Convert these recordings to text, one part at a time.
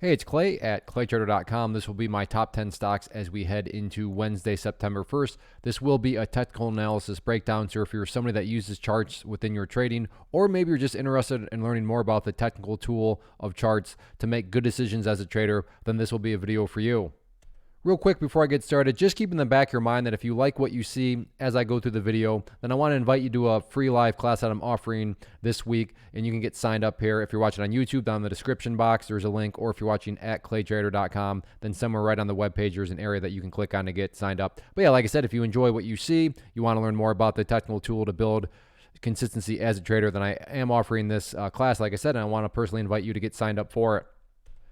Hey, it's Clay at claytrader.com. This will be my top 10 stocks as we head into Wednesday, September 1st. This will be a technical analysis breakdown. So if you're somebody that uses charts within your trading, or maybe you're just interested in learning more about the technical tool of charts to make good decisions as a trader, then this will be a video for you. Real quick before I get started, just keep in the back of your mind that if you like what you see as I go through the video, then I want to invite you to a free live class that I'm offering this week, and you can get signed up here. If you're watching on YouTube, down in the description box, there's a link, or if you're watching at claytrader.com, then somewhere right on the webpage, there's an area that you can click on to get signed up. But yeah, like I said, if you enjoy what you see, you want to learn more about the technical tool to build consistency as a trader, then I am offering this class, like I said, and I want to personally invite you to get signed up for it.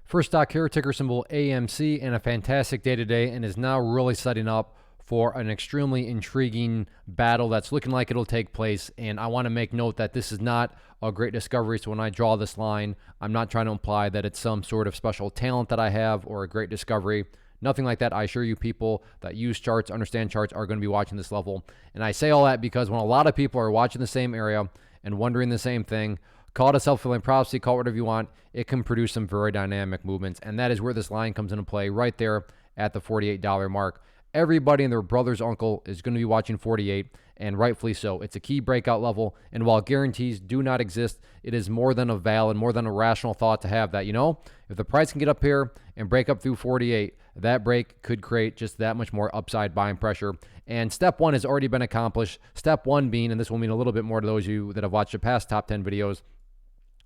First stock here, ticker symbol AMC, and a fantastic day today, and is now really setting up for an extremely intriguing battle that's looking like it'll take place. And I want to make note that this is not a great discovery. So when I draw this line, I'm not trying to imply that it's some sort of special talent that I have or a great discovery. Nothing like that. I assure you, people that use charts, understand charts, are going to be watching this level. And I say all that because when a lot of people are watching the same area and wondering the same thing, call it a self-fulfilling prophecy, call it whatever you want, it can produce some very dynamic movements. And that is where this line comes into play, right there at the $48 mark. Everybody and their brother's uncle is going to be watching 48, and rightfully so. It's a key breakout level, and while guarantees do not exist, it is more than a valid, more than a rational thought to have that, if the price can get up here and break up through 48, that break could create just that much more upside buying pressure. And step one has already been accomplished. Step one being, and this will mean a little bit more to those of you that have watched the past top 10 videos,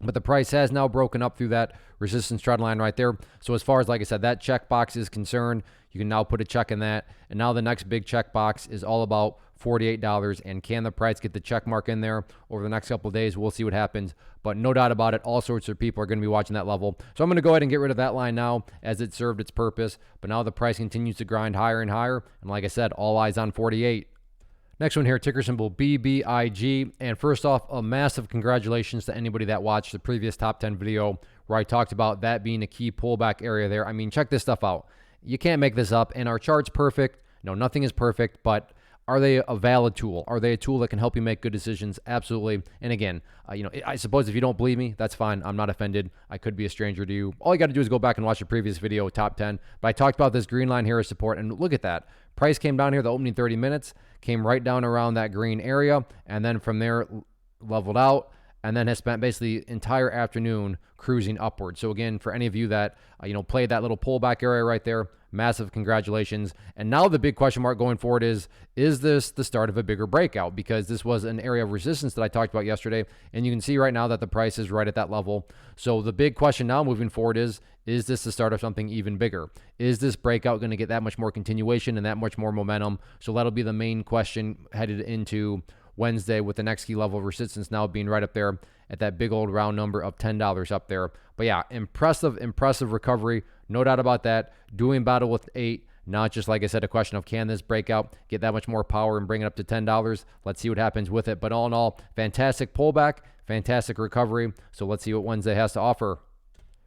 but the price has now broken up through that resistance trend line right there. So as far as, like I said, that checkbox is concerned, you can now put a check in that. And now the next big checkbox is all about $48. And can the price get the check mark in there over the next couple of days? We'll see what happens. But no doubt about it, all sorts of people are going to be watching that level. So I'm going to go ahead and get rid of that line now, as it served its purpose. But now the price continues to grind higher and higher. And like I said, all eyes on 48. Next one here, ticker symbol BBIG. And first off, a massive congratulations to anybody that watched the previous top 10 video where I talked about that being a key pullback area there. I mean, check this stuff out. You can't make this up. And our chart's perfect. No, nothing is perfect, but are they a valid tool? Are they a tool that can help you make good decisions? Absolutely. And again, I suppose if you don't believe me, that's fine. I'm not offended. I could be a stranger to you. All you got to do is go back and watch the previous video, top 10. But I talked about this green line here as support, and look at that. Price came down here the opening 30 minutes, came right down around that green area, and then from there leveled out, and then has spent basically the entire afternoon cruising upward. So again, for any of you that played that little pullback area right there, massive congratulations. And now the big question mark going forward is this the start of a bigger breakout? Because this was an area of resistance that I talked about yesterday, and you can see right now that the price is right at that level. So the big question now moving forward is this the start of something even bigger? Is this breakout going to get that much more continuation and that much more momentum? So that'll be the main question headed into Wednesday, with the next key level of resistance now being right up there at that big old round number of $10 up there. But yeah, impressive recovery. No doubt about that. Doing battle with 8, not just, like I said, a question of can this breakout get that much more power and bring it up to $10? Let's see what happens with it. But all in all, fantastic pullback, fantastic recovery. So let's see what Wednesday has to offer.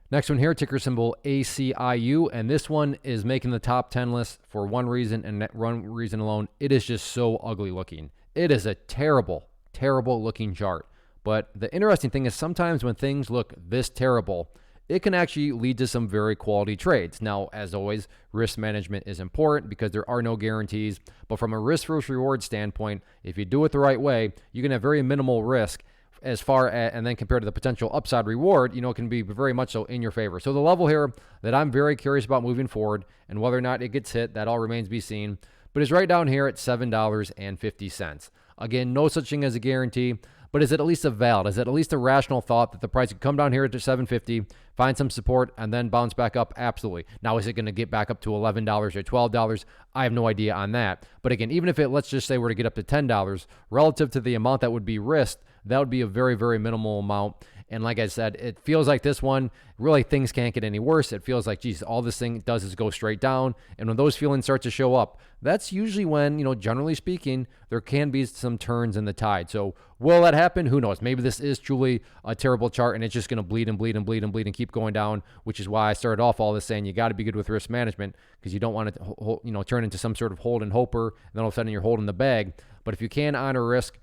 Next one here, ticker symbol ACIU, and this one is making the top 10 list for one reason and that one reason alone. It is just so ugly looking. It is a terrible, terrible looking chart. But the interesting thing is sometimes when things look this terrible, it can actually lead to some very quality trades. Now, as always, risk management is important because there are no guarantees. But from a risk versus reward standpoint, if you do it the right way, you can have very minimal risk as far as, and then compared to the potential upside reward, it can be very much so in your favor. So the level here that I'm very curious about moving forward, and whether or not it gets hit, that all remains to be seen, but is right down here at $7.50. Again, no such thing as a guarantee, but is it at least a valid? Is it at least a rational thought that the price could come down here to $7.50, find some support, and then bounce back up? Absolutely. Now, is it going to get back up to $11 or $12? I have no idea on that. But again, even if it, let's just say, were to get up to $10, relative to the amount that would be risked, that would be a very, very minimal amount. And like I said, it feels like this one, really things can't get any worse. It feels like, geez, all this thing does is go straight down. And when those feelings start to show up, that's usually when, generally speaking, there can be some turns in the tide. So will that happen? Who knows? Maybe this is truly a terrible chart and it's just going to bleed and bleed and bleed and bleed and keep going down, which is why I started off all this saying you got to be good with risk management, because you don't want it to, turn into some sort of hold and hoper, and then all of a sudden you're holding the bag. But if you can honor risk,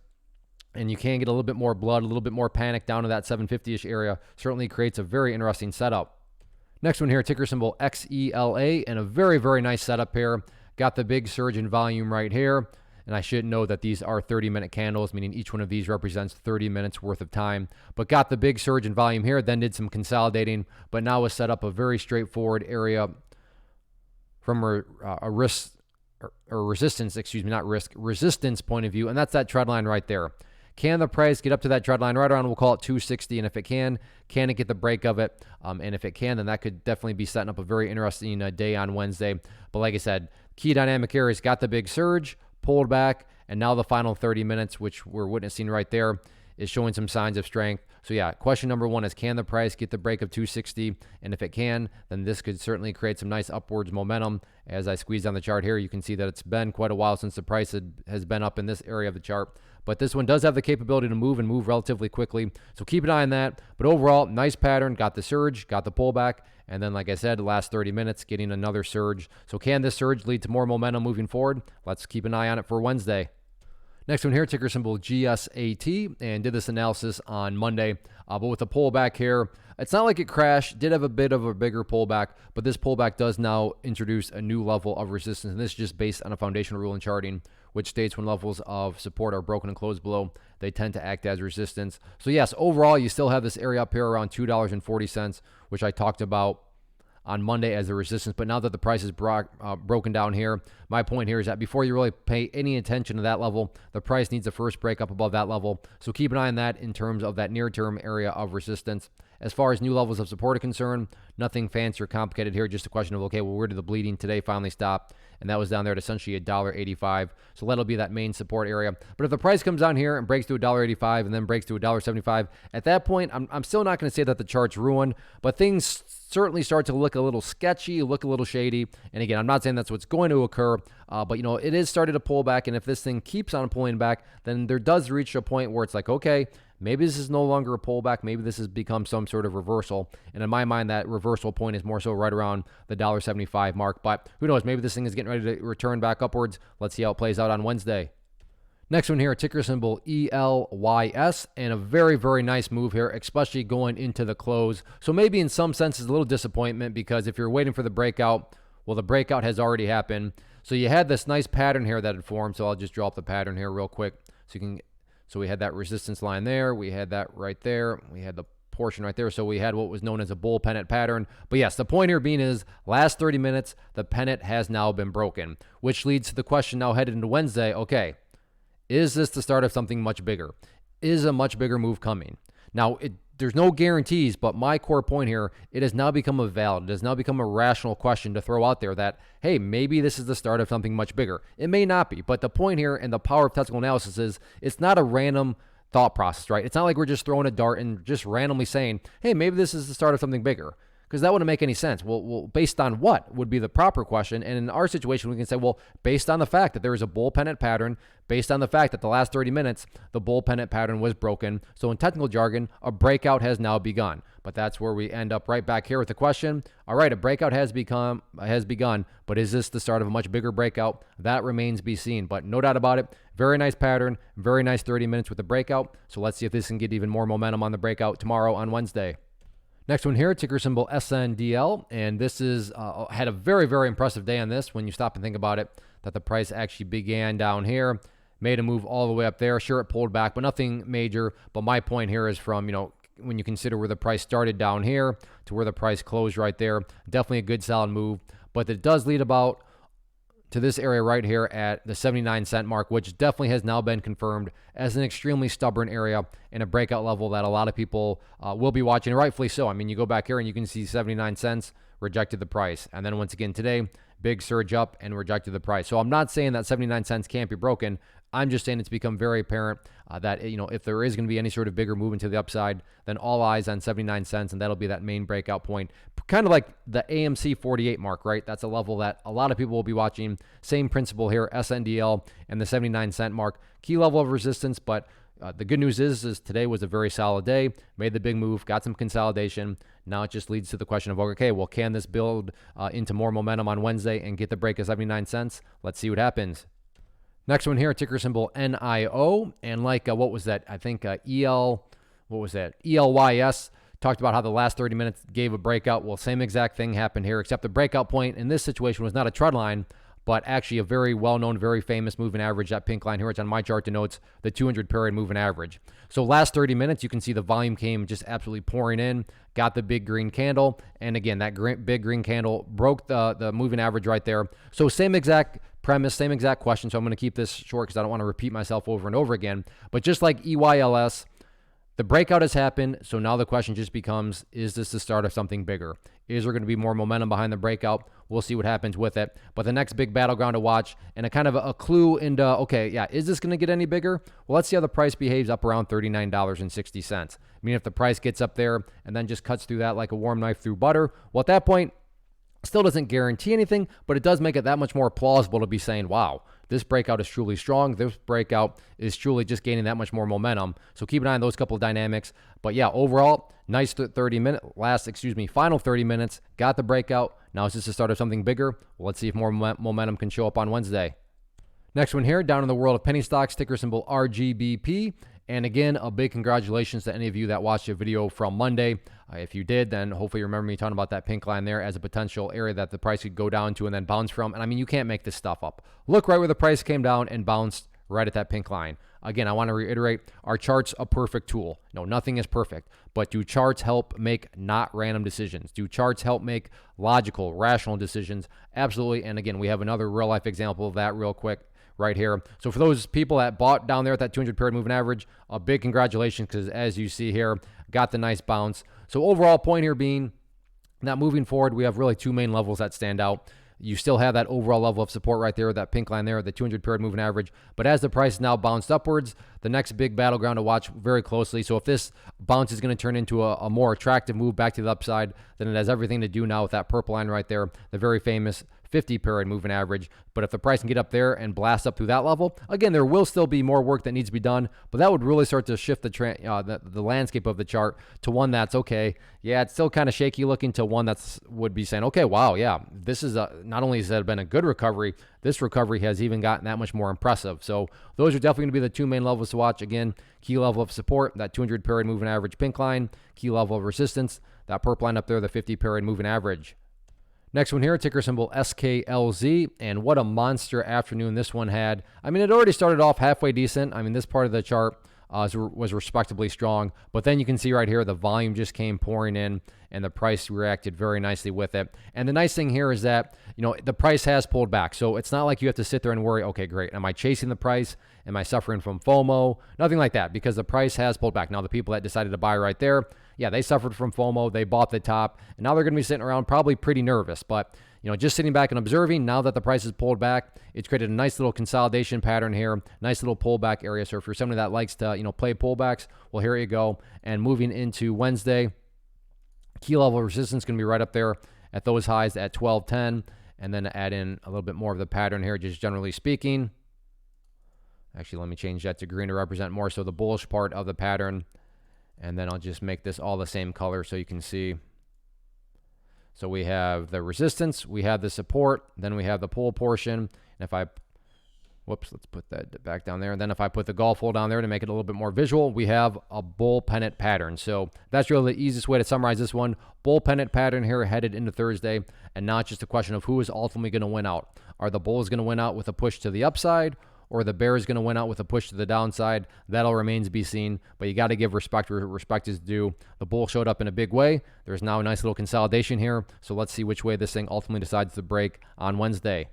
and you can get a little bit more blood, a little bit more panic down to that 750-ish area, certainly creates a very interesting setup. Next one here, ticker symbol XELA, and a very, very nice setup here. Got the big surge in volume right here. And I should know that these are 30-minute candles, meaning each one of these represents 30 minutes worth of time. But got the big surge in volume here, then did some consolidating, but now has set up a very straightforward area from a risk or resistance, excuse me, not risk, resistance point of view, and that's that trend line right there. Can the price get up to that trend line right around, we'll call it 260, and if it can it get the break of it? And if it can, then that could definitely be setting up a very interesting day on Wednesday. But like I said, key dynamic here is got the big surge, pulled back, and now the final 30 minutes, which we're witnessing right there, is showing some signs of strength. So yeah, question number one is, can the price get the break of 260? And if it can, then this could certainly create some nice upwards momentum. As I squeeze down the chart here, you can see that it's been quite a while since the price has been up in this area of the chart. But this one does have the capability to move and move relatively quickly. So keep an eye on that. But overall, nice pattern, got the surge, got the pullback. And then, like I said, the last 30 minutes, getting another surge. So can this surge lead to more momentum moving forward? Let's keep an eye on it for Wednesday. Next one here, ticker symbol GSAT, and did this analysis on Monday. But with the pullback here, it's not like it crashed, did have a bit of a bigger pullback, but this pullback does now introduce a new level of resistance. And this is just based on a foundational rule in charting, which states when levels of support are broken and closed below, they tend to act as resistance. So yes, overall, you still have this area up here around $2.40, which I talked about on Monday as a resistance. But now that the price is broken down here, my point here is that before you really pay any attention to that level, the price needs to first break up above that level. So keep an eye on that in terms of that near-term area of resistance. As far as new levels of support are concerned, nothing fancy or complicated here, just a question of, okay, well, where did the bleeding today finally stop? And that was down there at essentially $1.85. So that'll be that main support area. But if the price comes down here and breaks to $1.85 and then breaks to $1.75, at that point, I'm still not going to say that the chart's ruined, but things certainly start to look a little sketchy, look a little shady. And again, I'm not saying that's what's going to occur, but you know, it is started to pull back. And if this thing keeps on pulling back, then there does reach a point where it's like, okay, maybe this is no longer a pullback. Maybe this has become some sort of reversal. And in my mind, that reversal point is more so right around the $1.75 mark. But who knows? Maybe this thing is getting ready to return back upwards. Let's see how it plays out on Wednesday. Next one here, ticker symbol ELYS, and a very, very nice move here, especially going into the close. So maybe in some senses a little disappointment, because if you're waiting for the breakout, well, the breakout has already happened. So you had this nice pattern here that had formed. So I'll just draw up the pattern here real quick. So we had that resistance line there. We had that right there. We had the portion right there. So we had what was known as a bull pennant pattern. But yes, the point here being is last 30 minutes, the pennant has now been broken, which leads to the question now headed into Wednesday. Okay, is this the start of something much bigger? Is a much bigger move coming? Now, there's no guarantees, but my core point here, it has now become it has now become a rational question to throw out there that, hey, maybe this is the start of something much bigger. It may not be, but the point here and the power of technical analysis is it's not a random thought process, right? It's not like we're just throwing a dart and just randomly saying, hey, maybe this is the start of something bigger. Because that wouldn't make any sense. Well, based on what would be the proper question? And in our situation, we can say, well, based on the fact that there is a bull pennant pattern, based on the fact that the last 30 minutes, the bull pennant pattern was broken. So in technical jargon, a breakout has now begun. But that's where we end up right back here with the question. All right, a breakout has begun, but is this the start of a much bigger breakout? That remains to be seen. But no doubt about it, very nice pattern, very nice 30 minutes with the breakout. So let's see if this can get even more momentum on the breakout tomorrow on Wednesday. Next one here, ticker symbol SNDL, and this is had a very, very impressive day on this when you stop and think about it, that the price actually began down here, made a move all the way up there. Sure, it pulled back, but nothing major. But my point here is from, you know, when you consider where the price started down here to where the price closed right there, definitely a good solid move. But it does lead about to this area right here at the 79-cent mark, which definitely has now been confirmed as an extremely stubborn area and a breakout level that a lot of people will be watching, and rightfully so. I mean, you go back here and you can see 79 cents rejected the price. And then once again today, big surge up and rejected the price. So I'm not saying that 79 cents can't be broken. I'm just saying it's become very apparent that, you know, if there is going to be any sort of bigger movement to the upside, then all eyes on 79 cents, and that'll be that main breakout point. Kind of like the AMC 48 mark, right? That's a level that a lot of people will be watching. Same principle here, SNDL and the 79-cent mark. Key level of resistance, but the good news is today was a very solid day. Made the big move, got some consolidation. Now it just leads to the question of, okay, well, can this build into more momentum on Wednesday and get the break of 79 cents? Let's see what happens. Next one here, ticker symbol NIO, and like what was that? I think ELYS. Talked about how the last 30 minutes gave a breakout. Well, same exact thing happened here, except the breakout point in this situation was not a trend line, but actually a very well-known, very famous moving average. That pink line here, it's on my chart, denotes the 200-period moving average. So last 30 minutes, you can see the volume came just absolutely pouring in, got the big green candle, and again, that big green candle broke the moving average right there. So same exact premise, same exact question. So I'm going to keep this short because I don't want to repeat myself over and over again. But just like EYLS, the breakout has happened, so now the question just becomes, is this the start of something bigger? Is there going to be more momentum behind the breakout? We'll see what happens with it. But the next big battleground to watch, and a kind of a clue into, okay, yeah, is this going to get any bigger? Well, let's see how the price behaves up around $39.60. I mean, if the price gets up there and then just cuts through that like a warm knife through butter, well, at that point, still doesn't guarantee anything, but it does make it that much more plausible to be saying, wow, this breakout is truly strong. This breakout is truly just gaining that much more momentum. So keep an eye on those couple of dynamics. But yeah, overall, nice final 30 minutes, got the breakout. Now is this the start of something bigger? Well, let's see if more momentum can show up on Wednesday. Next one here, down in the world of penny stocks, ticker symbol RGBP. And again, a big congratulations to any of you that watched the video from Monday. If you did, then hopefully you remember me talking about that pink line there as a potential area that the price could go down to and then bounce from. And I mean, you can't make this stuff up. Look right where the price came down and bounced right at that pink line. Again, I want to reiterate, our chart's a perfect tool. No, nothing is perfect. But do charts help make not random decisions? Do charts help make logical, rational decisions? Absolutely. And again, we have another real life example of that real quick right here. So for those people that bought down there at that 200-period moving average, a big congratulations, because as you see here, got the nice bounce. So overall point here being that moving forward, we have really two main levels that stand out. You still have that overall level of support right there, that pink line there, the 200-period moving average. But as the price now bounced upwards, the next big battleground to watch very closely. So if this bounce is going to turn into a more attractive move back to the upside, then it has everything to do now with that purple line right there, the very famous 50-period moving average. But if the price can get up there and blast up through that level, again, there will still be more work that needs to be done, but that would really start to shift the landscape of the chart to one that's okay. Yeah, it's still kind of shaky looking, to one that's would be saying, okay, wow, yeah, this is not only has it been a good recovery, this recovery has even gotten that much more impressive. So those are definitely going to be the two main levels to watch. Again, key level of support, that 200-period moving average pink line, key level of resistance, that purple line up there, the 50-period moving average. Next one here, ticker symbol SKLZ, and what a monster afternoon this one had. I mean, it already started off halfway decent. I mean, this part of the chart was respectably strong, but then you can see right here, the volume just came pouring in, and the price reacted very nicely with it. And the nice thing here is that, you know, the price has pulled back. So it's not like you have to sit there and worry, okay, great, am I chasing the price? Am I suffering from FOMO? Nothing like that, because the price has pulled back. Now, the people that decided to buy right there, yeah, they suffered from FOMO. They bought the top, and now they're going to be sitting around probably pretty nervous. But, you know, just sitting back and observing, now that the price is pulled back, it's created a nice little consolidation pattern here, nice little pullback area. So if you're somebody that likes to, you know, play pullbacks, well, here you go. And moving into Wednesday, key level of resistance going to be right up there at those highs at 1210, and then add in a little bit more of the pattern here, just generally speaking. Actually, let me change that to green to represent more so the bullish part of the pattern. And then I'll just make this all the same color so you can see. So we have the resistance, we have the support, then we have the pull portion. And if I, let's put that back down there. And then if I put the golf hole down there to make it a little bit more visual, we have a bull pennant pattern. So that's really the easiest way to summarize this one. Bull pennant pattern here headed into Thursday, and not just a question of who is ultimately going to win out. Are the bulls going to win out with a push to the upside, or the bear is going to win out with a push to the downside? That'll remain to be seen, but you got to give respect where respect is due. The bull showed up in a big way. There's now a nice little consolidation here, so let's see which way this thing ultimately decides to break on Wednesday.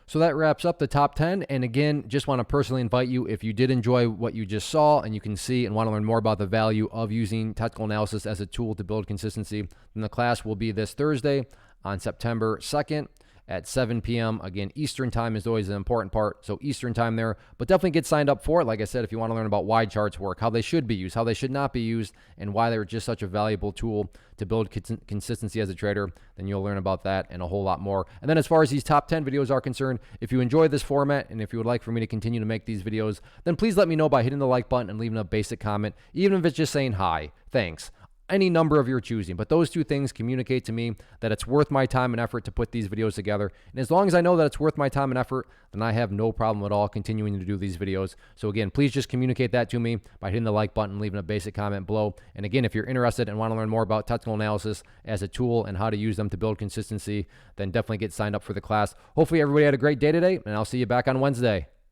So that wraps up the top 10, and again, just want to personally invite you, if you did enjoy what you just saw and you can see and want to learn more about the value of using technical analysis as a tool to build consistency, then the class will be this Thursday on September 2nd. At 7 p.m. Again, Eastern time is always an important part, so Eastern time there. But definitely get signed up for it. Like I said, if you want to learn about why charts work, how they should be used, how they should not be used, and why they're just such a valuable tool to build consistency as a trader, then you'll learn about that and a whole lot more. And then as far as these top 10 videos are concerned, if you enjoy this format and if you would like for me to continue to make these videos, then please let me know by hitting the like button and leaving a basic comment, even if it's just saying hi, thanks. any number of your choosing. But those two things communicate to me that it's worth my time and effort to put these videos together. And as long as I know that it's worth my time and effort, then I have no problem at all continuing to do these videos. So again, please just communicate that to me by hitting the like button, leaving a basic comment below. And again, if you're interested and want to learn more about technical analysis as a tool and how to use them to build consistency, then definitely get signed up for the class. Hopefully everybody had a great day today, and I'll see you back on Wednesday.